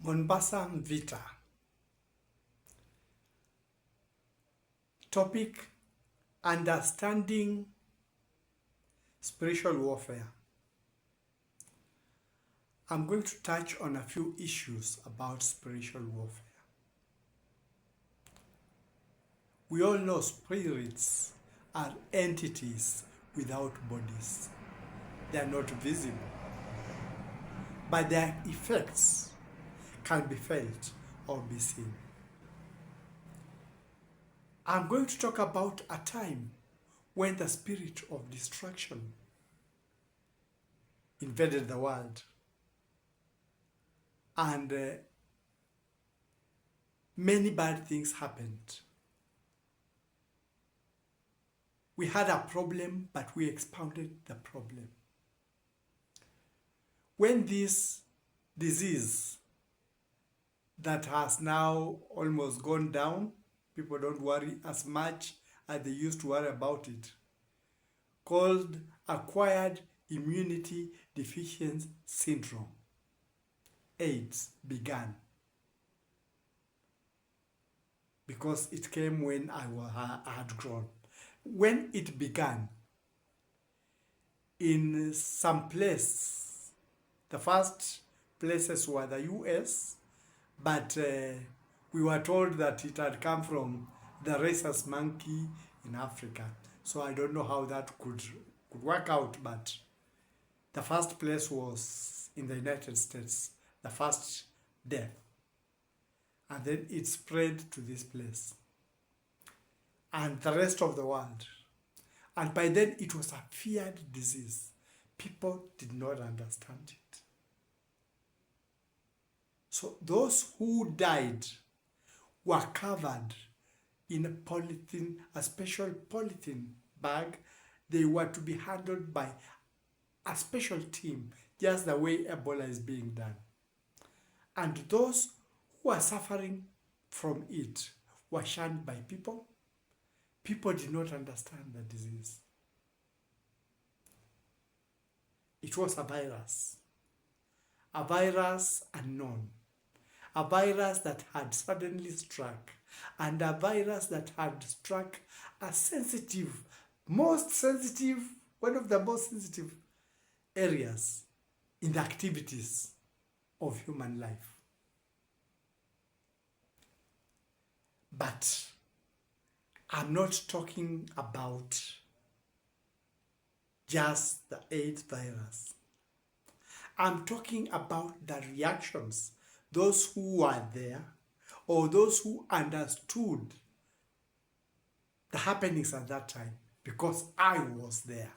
Monbasa Mvita. Topic: Understanding spiritual warfare. I'm going to touch on a few issues about spiritual warfare. We all know spirits are entities without bodies. They are not visible, but their effects can be felt or be seen. I'm going to talk about a time when the spirit of destruction invaded the world, and many bad things happened. We had a problem, but we expounded the problem. When this disease that has now almost gone down, people don't worry as much as they used to worry about it, called acquired immunity deficiency syndrome, AIDS, began. Because it came when I had grown. When it began, in some place, the first places were the US, but we were told that it had come from the rhesus monkey in Africa. So I don't know how that could work out, but the first place was in the United States, the first death. And then it spread to this place and the rest of the world. And by then it was a feared disease. People did not understand it. So those who died were covered in a polythene, a special polythene bag. They were to be handled by a special team, just the way Ebola is being done. And those who are suffering from it were shunned by people. People did not understand the disease. It was a virus unknown, a virus that had suddenly struck, and a virus that had struck a sensitive, one of the most sensitive areas in the activities of human life. But I'm not talking about just the AIDS virus. I'm talking about the reactions, those who were there or those who understood the happenings at that time, because I was there,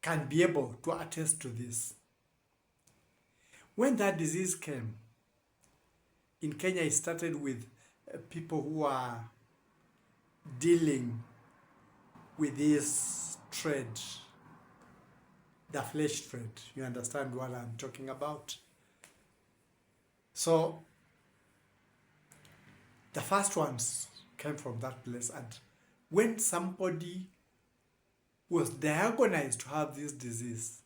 can be able to attest to this. When that disease came, in Kenya it started with people who are dealing with this trade, the flesh trade. You understand what I'm talking about? So the first ones came from that place, and when somebody was diagnosed to have this disease,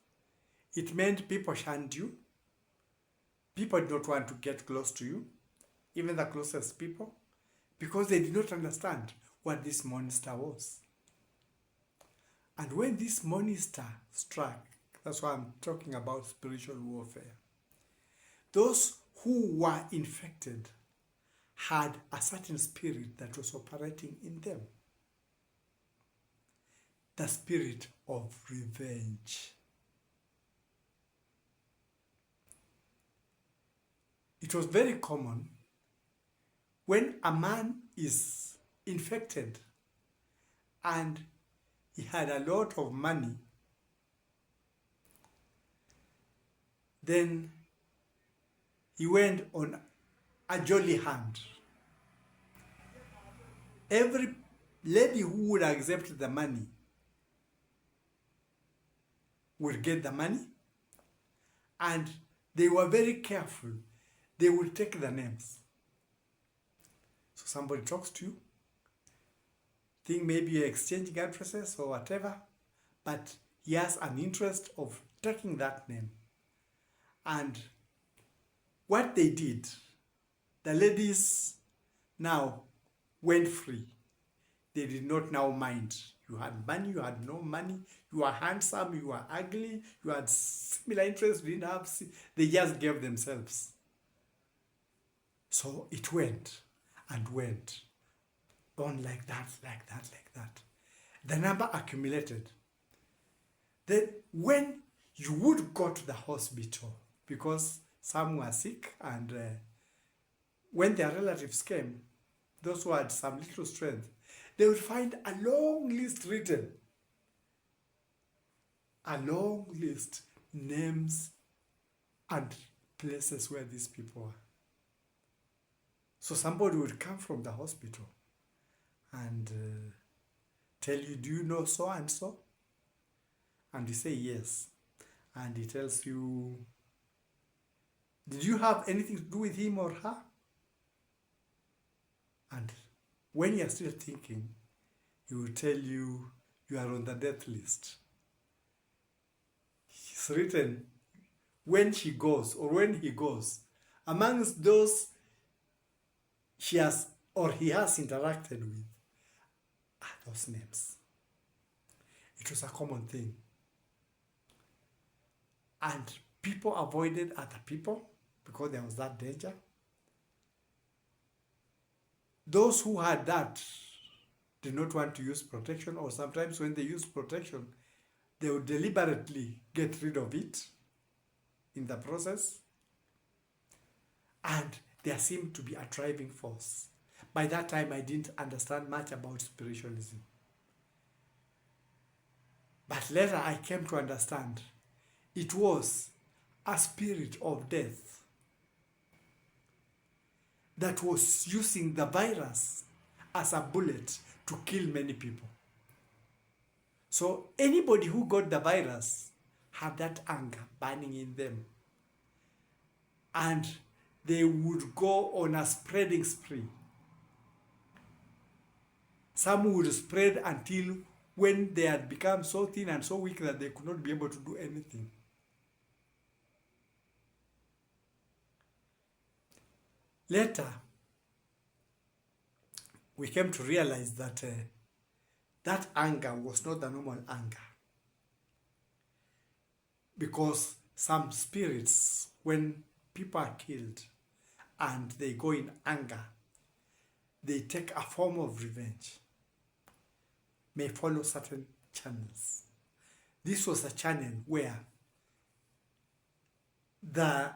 it meant people shunned you. People did not want to get close to you, even the closest people, because they did not understand what this monster was. And when this monster struck, that's why I'm talking about spiritual warfare. Those who were infected had a certain spirit that was operating in them. The spirit of revenge. It was very common when a man is infected and he had a lot of money, then he went on a jolly hunt. Every lady who would accept the money would get the money, and they were very careful. They would take the names. So somebody talks to you, think maybe you're exchanging addresses or whatever, but he has an interest of taking that name. And What they did, the ladies now went free. They did not now mind. You had money, you had no money, you were handsome, you were ugly, you had similar interests, you didn't have, they just gave themselves. So it went and went on like that, like that, like that. The number accumulated. Then when you would go to the hospital, because some were sick, and when their relatives came, those who had some little strength, they would find a long list written. A long list, names and places where these people were. So somebody would come from the hospital and tell you, do you know so and so? And you say yes. And he tells you, did you have anything to do with him or her? And when you're still thinking, he will tell you, you are on the death list. It's written, when she goes or when he goes, amongst those she has or he has interacted with are those names. It was a common thing. And people avoided other people because there was that danger. Those who had that did not want to use protection, or sometimes when they use protection, they would deliberately get rid of it in the process. And there seemed to be a driving force. By that time, I didn't understand much about spiritualism. But later I came to understand it was a spirit of death that was using the virus as a bullet to kill many people. So anybody who got the virus had that anger burning in them. And they would go on a spreading spree. Some would spread until when they had become so thin and so weak that they could not be able to do anything. Later, we came to realize that that anger was not the normal anger. Because some spirits, when people are killed and they go in anger, they take a form of revenge, may follow certain channels. This was a channel where the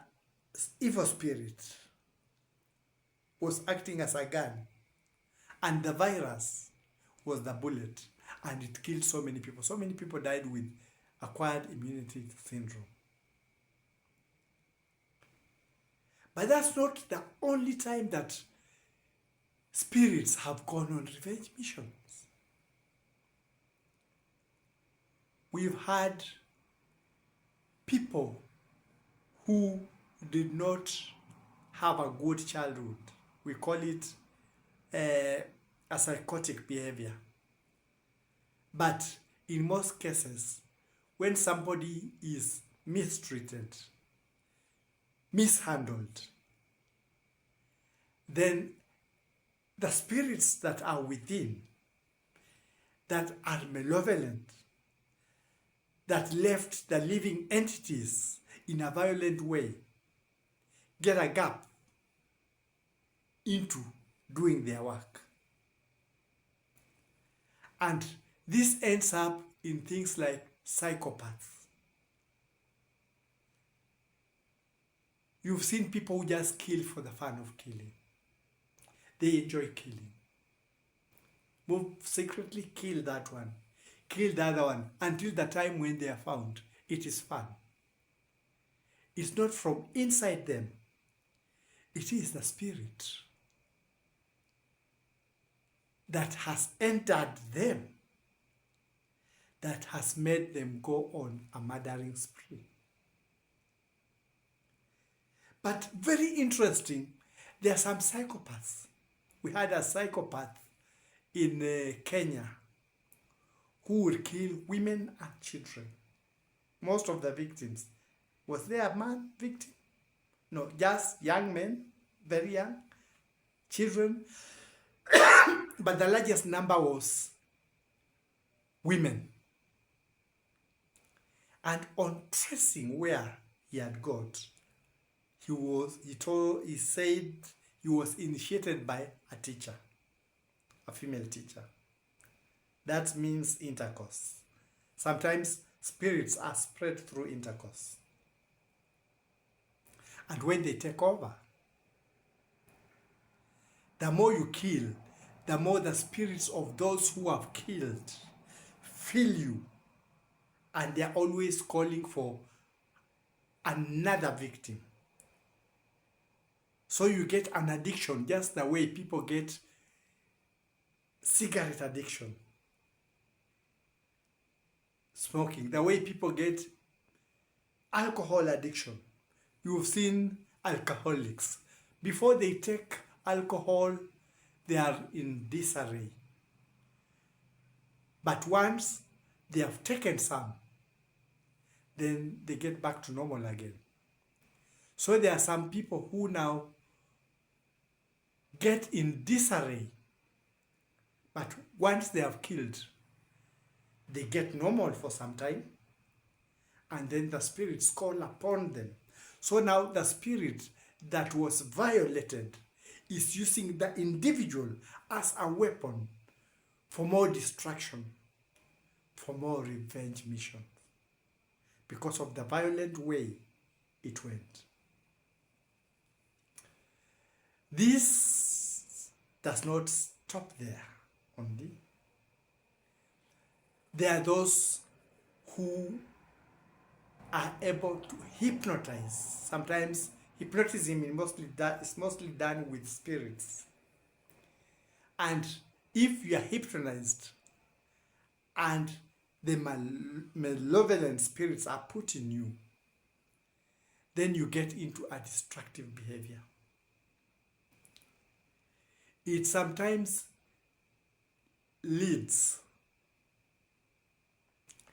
evil spirit was acting as a gun, and the virus was the bullet, and it killed so many people. So many people died with acquired immunity syndrome. But that's not the only time that spirits have gone on revenge missions. We've had people who did not have a good childhood. We call it a psychotic behavior. But in most cases, when somebody is mistreated, mishandled, then the spirits that are within, that are malevolent, that left the living entities in a violent way, get a gap into doing their work. And this ends up in things like psychopaths. You've seen people who just kill for the fun of killing. They enjoy killing. Move secretly, kill that one, kill the other one, until the time when they are found. It is fun. It's not from inside them. It is the spirit that has entered them, that has made them go on a murdering spree. But very interesting, there are some psychopaths. We had a psychopath in Kenya who would kill women and children. Most of the victims. Was there a man victim? No, just young men, very young, children, but the largest number was women. And on tracing where he had got, he said he was initiated by a teacher, a female teacher. That means intercourse. Sometimes spirits are spread through intercourse. And when they take over, the more you kill, the more the spirits of those who have killed fill you. And they are always calling for another victim. So you get an addiction, just the way people get cigarette addiction, smoking, the way people get alcohol addiction. You've seen alcoholics. Before they take alcohol, they are in disarray. But once they have taken some, then they get back to normal again. So there are some people who now get in disarray, but once they have killed, they get normal for some time, and then the spirits call upon them. So now the spirit that was violated is using the individual as a weapon for more destruction, for more revenge missions, because of the violent way it went. This does not stop there only. There are those who are able to hypnotize. Sometimes hypnotism is mostly done with spirits. And if you are hypnotized and the malevolent spirits are put in you, then you get into a destructive behavior. It sometimes leads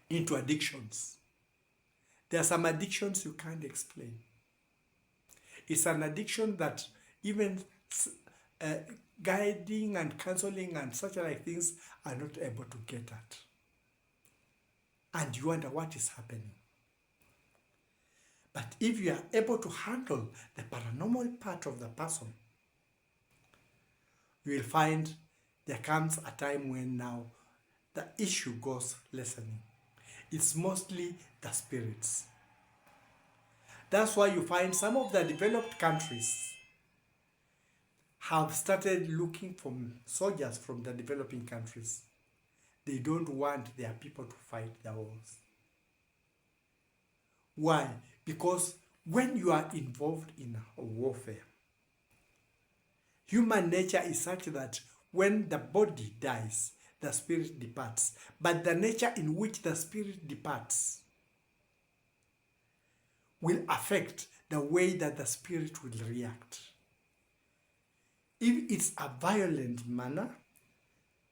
into addictions. There are some addictions you can't explain. It's an addiction that even guiding and counseling and such like things are not able to get at. And you wonder what is happening. But if you are able to handle the paranormal part of the person, you will find there comes a time when now the issue goes lessening. It's mostly the spirits. That's why you find some of the developed countries have started looking for soldiers from the developing countries. They don't want their people to fight the wars. Why? Because when you are involved in warfare, human nature is such that when the body dies, the spirit departs. But the nature in which the spirit departs will affect the way that the spirit will react. If it's a violent manner,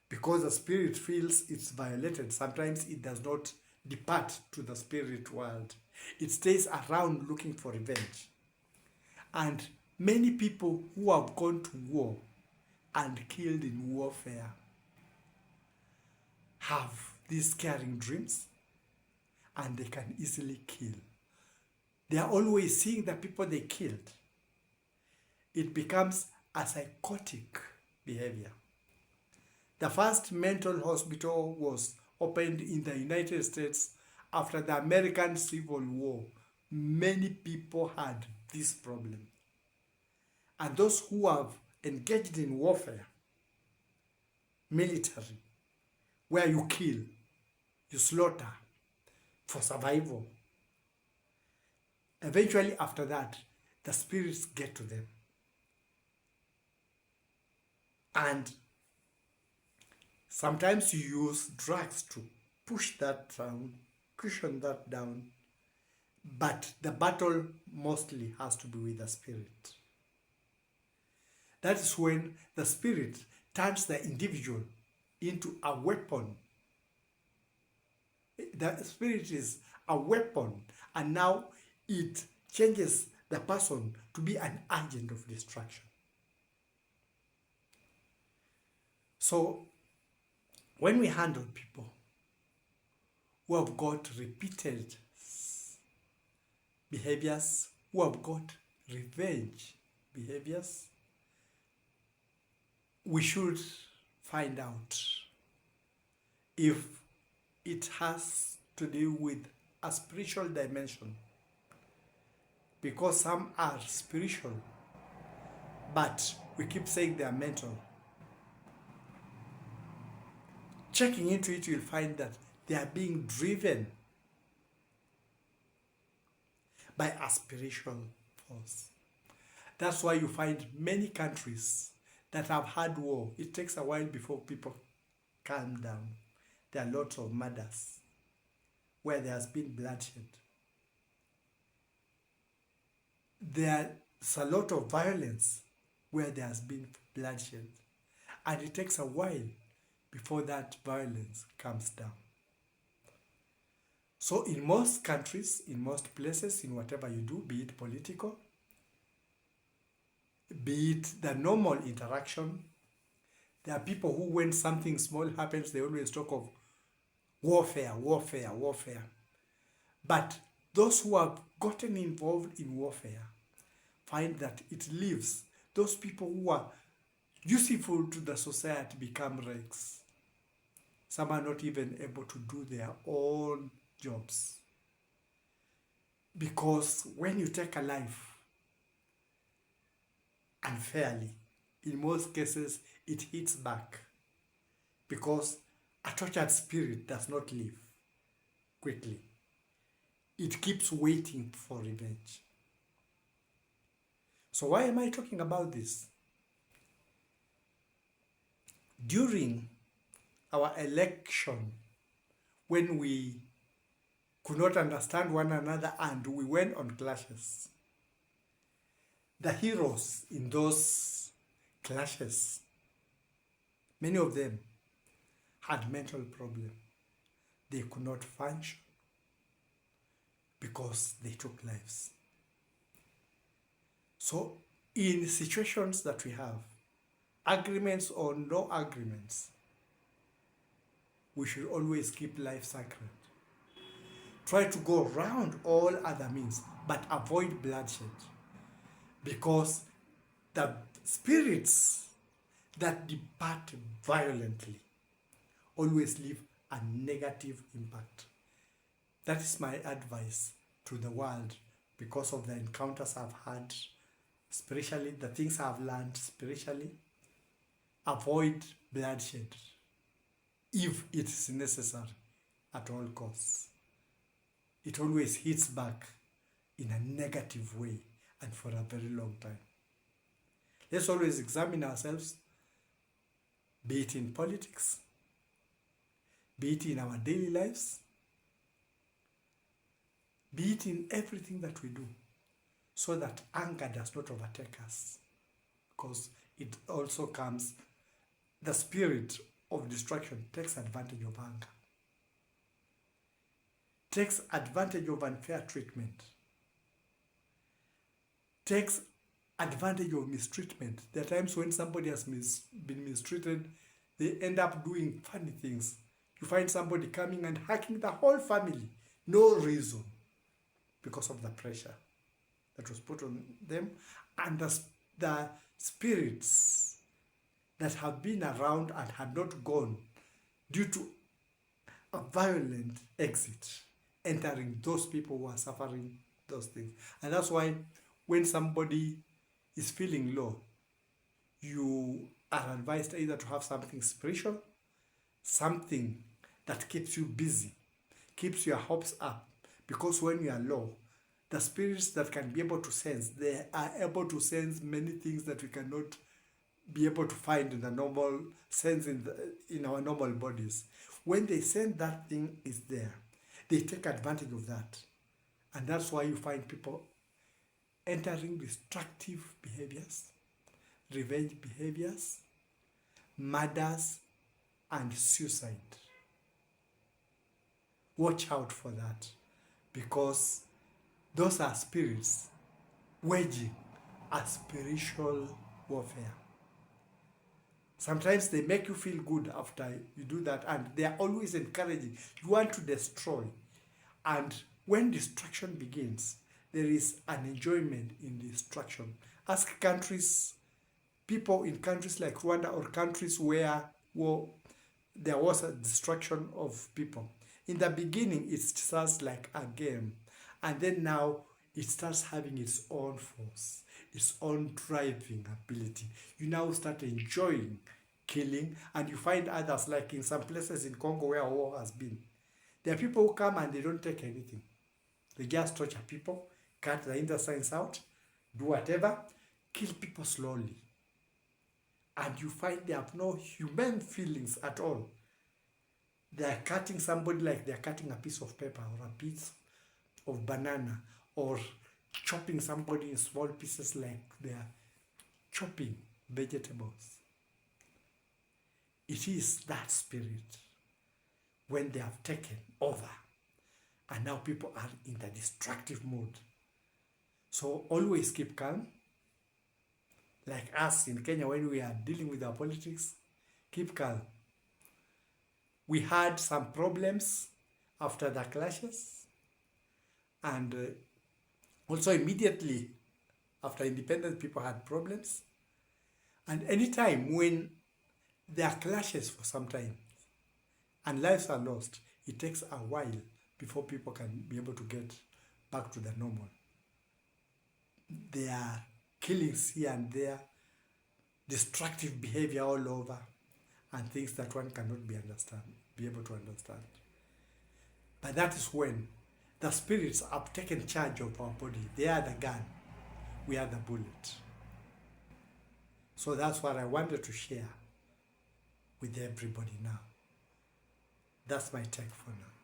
because the spirit feels it's violated, sometimes it does not depart to the spirit world. It stays around looking for revenge. And many people who have gone to war and killed in warfare have these scaring dreams, and they can easily kill. They are always seeing the people they killed. It becomes a psychotic behavior. The first mental hospital was opened in the United States after the American Civil War. Many people had this problem. And those who have engaged in warfare, military, where you kill, you slaughter for survival, eventually after that, the spirits get to them. And sometimes you use drugs to push that down, cushion that down, but the battle mostly has to be with the spirit. That is when the spirit turns the individual into a weapon. The spirit is a weapon, and now it changes the person to be an agent of destruction. So when we handle people who have got repeated behaviors, who have got revenge behaviors, we should find out if it has to do with a spiritual dimension, because some are spiritual, but we keep saying they are mental. Checking into it, you'll find that they are being driven by a spiritual force. That's why you find many countries that have had war. It takes a while before people calm down. There are lots of murders where there has been bloodshed. There's a lot of violence where there has been bloodshed. And it takes a while before that violence comes down. So in most countries, in most places, in whatever you do, be it political, be it the normal interaction, there are people who, when something small happens, they always talk of warfare, warfare, warfare. But those who have gotten involved in warfare find that it leaves those people who are useful to the society become wrecks. Some are not even able to do their own jobs. Because when you take a life unfairly, in most cases it hits back. Because a tortured spirit does not leave quickly. It keeps waiting for revenge. So why am I talking about this? During our election, when we could not understand one another and we went on clashes, the heroes in those clashes, many of them had mental problems. They could not function because they took lives. So in situations that we have, agreements or no agreements, we should always keep life sacred. Try to go around all other means, but avoid bloodshed. Because the spirits that depart violently always leave a negative impact. That is my advice to the world because of the encounters I've had spiritually, the things I've learned spiritually. Avoid bloodshed if it is necessary at all costs. It always hits back in a negative way and for a very long time. Let's always examine ourselves, be it in politics, be it in our daily lives, be it in everything that we do, so that anger does not overtake us, because it also comes, the spirit of destruction takes advantage of anger, takes advantage of unfair treatment, takes advantage of mistreatment. There are times when somebody has been mistreated, they end up doing funny things. You find somebody coming and hacking the whole family, no reason, because of the pressure that was put on them and the spirits that have been around and had not gone due to a violent exit entering those people who are suffering those things. And that's why when somebody is feeling low, you are advised either to have something spiritual, something that keeps you busy, keeps your hopes up. Because when you are low, the spirits that can be able to sense, they are able to sense many things that we cannot be able to find in the normal sense in our normal bodies. When they sense that thing is there, they take advantage of that. And that's why you find people entering destructive behaviors, revenge behaviors, murders, and suicide. Watch out for that, because those are spirits waging a spiritual warfare. Sometimes they make you feel good after you do that, and they are always encouraging. You want to destroy. And when destruction begins, there is an enjoyment in destruction. Ask countries, people in countries like Rwanda or countries where there was a destruction of people. In the beginning, it starts like a game. And then now, it starts having its own force, its own driving ability. You now start enjoying killing, and you find others, like in some places in Congo where war has been. There are people who come and they don't take anything. They just torture people, cut the intestines out, do whatever, kill people slowly. And you find they have no human feelings at all. They are cutting somebody like they are cutting a piece of paper or a piece of banana, or chopping somebody in small pieces like they are chopping vegetables. It is that spirit when they have taken over, and now people are in the destructive mood. So always keep calm. Like us in Kenya, when we are dealing with our politics, keep calm. We had some problems after the clashes, and also immediately after independence, people had problems. And anytime when there are clashes for some time and lives are lost, it takes a while before people can be able to get back to the normal. There are killings here and there, destructive behavior all over, and things that one cannot be able to understand. But that is when the spirits have taken charge of our body. They are the gun, we are the bullet. So that's what I wanted to share with everybody now. That's my take for now.